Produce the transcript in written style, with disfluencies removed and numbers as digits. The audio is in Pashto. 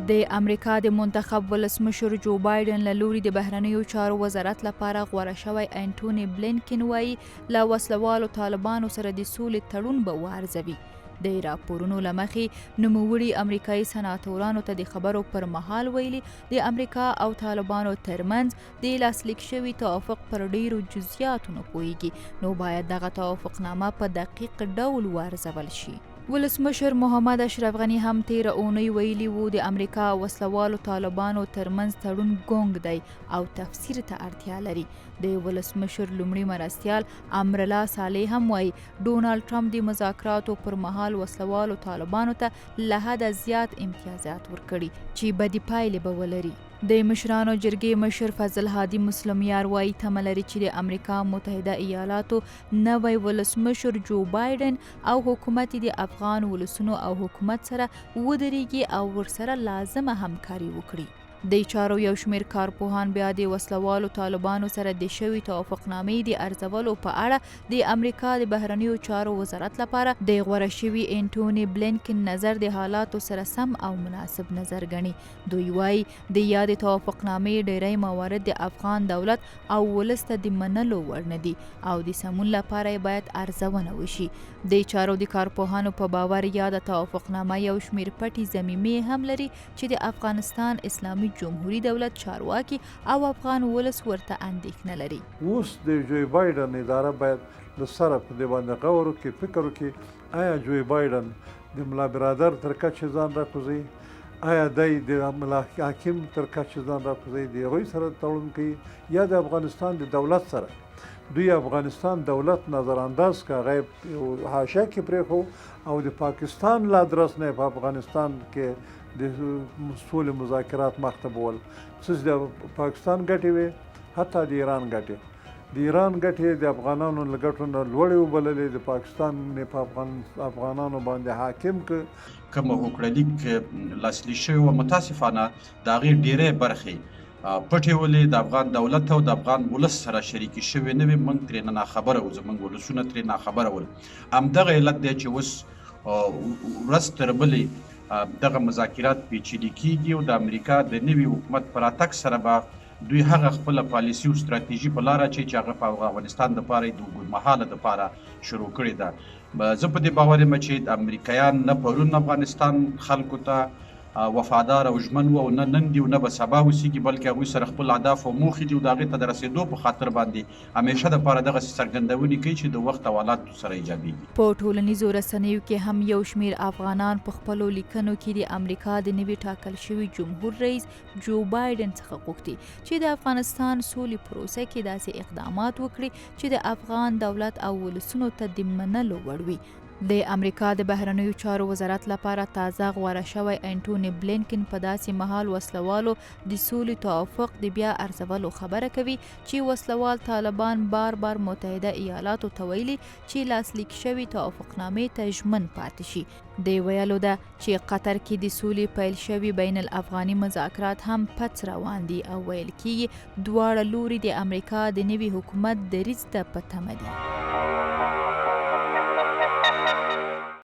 د امریکا د منتخب ولسمشر جو بایدن له لوري د بهرنیو چارو وزارت لپاره غوره شوی انټوني بلینکن وایي له وسلوالو طالبانو سره د سولې تړون به وارزوي. د راپورونو له مخې نوموړي امریکایي سناتورانو ته د خبرو پر مهال ویلي د امریکا او طالبانو ترمنځ د لاسلیک شوي توافق پر ډیرو جزئیاتو نه پوهیږي، نو باید دغه توافقنامه په دقیق ډول وارزول شي. ولسمشر محمد اشرف غني هم تیره اونۍ ویلي وو د امریکا او وسلوالو طالبانو ترمنځ تړون ګونګ دی او تفسیر ته اړتیا لري. د ولسمشر لومړي مرستیال امرالله صالح هم وایي ډونالډ ټرمپ د مذاکراتو پر مهال وسلوالو طالبانو ته له حده زیات امتیازات ورکړي چې بدې پایلې به ولري. د مشرانو جرګې مشر فضل هادي مسلمیار وایي تمه لري چې د امریکا متحده ایالاتو نوی ولسمشر جو بایدن او حکومت د افغان ولسونو او حکومت سره ودرېږي او ورسره لازمه همکاري وکړي. د چارو یو شمیر کارپوهان بیا د وسلوالو طالبانو سره د شوي توافقنامې د ارزولو په اړه د امریکا د بهرنیو چارو وزارت لپاره د غوره شوي انټوني بلینکن نظر د حالاتو سره سم او مناسب نظر ګڼي. دوی وایي د یادې توافقنامې ډیری موارد د افغان دولت او ولس ته د منلو وړ نه دي او د سمون لپاره باید ارزونه وشي. د چارو د کارپوهانو په باور یاده توافقنامه یو شمیر پټې ضمیمې هم لري چې د افغانستان اسلامي جمهوری دولت چارواکي او افغان ولس ورته اندېښنه لري. اوس د جو بایدن اداره باید د سره په دې باندې غور وکړي، فکر وکړي آیا جو بایدن د ملا برادر تر کچې ځان راکوزوي، آیا دی د ملا حاکم تر کچې ځان راکوزوي، د هغوی سره تړون کوي یا د افغانستان د دولت سره. دوی افغانستان دولت نظر انداز که غیب حاشیه کې پرېښو او د پاکستان له ادرس نه په افغانستان کې د سولې مذاکرات مخته بول، څه د پاکستان ګټې وي، حتی د ایران ګټې، د ایران ګټې د افغانانو له ګټو نه لوړې وبللې، د پاکستان په افغانانو باندې حاکم که کومه هوکړلیک لاسلیک شوی و متاسفانه د هغې ډېرې برخې پټې ولې د افغان دولت او د افغان ولس سره شریکې شوې نه وي. موږ ترې نه ناخبره وو، زموږ ولسونه ترې ناخبره ول. همدغه علت دی چې اوس ورځ تر بلې دغه مذاکرات پیچیدې کیږي او د امریکا د نوي حکومت په راتګ سره به دوی هغه خپله پالیسي او ستراتیژي په لاره چې هغه په افغانستان دپاره د اوږدمهاله دپاره شروع کړې ده. زه په دې باور یم چې د امریکایان نه پرون افغانستان خلکو ته وفادار او ژمن وو او نه نن دي او نه به سبا اوسېږي، بلکې هغوی سره خپل اهداف او موخې دي او د هغې ته د رسېدو په خاطر باندې همیشه دپاره دغسې څرګندونې کوي چې د وخت او حالاتو سره ایجابېږي. په ټولنیزو رسنیو کې هم یو شمیر افغانان په خپلو لیکنو کې د امریکا د نوي ټاکل شوي جمهور رئیس جو بایدن څخه غوښتي چې د افغانستان سولې پروسه کې داسې اقدامات وکړي چې د افغان دولت او ولسونو ته د منلو وړ وي. د امریکا د بهرنیو چارو وزارت لپاره تازه غوره شوی انټوني بلینکن په داسې مهال وسلوالو د سولې توافق د بیا ارزولو خبره کوي چې وسلوال طالبان بار بار متحده ایالاتو ته ویلي چې لاسلیک شوي توافقنامې ته ژمن پاتې شي. د ویلو ده چې قطر کې د سولې پیل شوي بین الافغاني مذاکرات هم پڅ روان دي او ویل کېږي دواړه لوري د امریکا د نوي حکومت درېځ ته په تمه دي.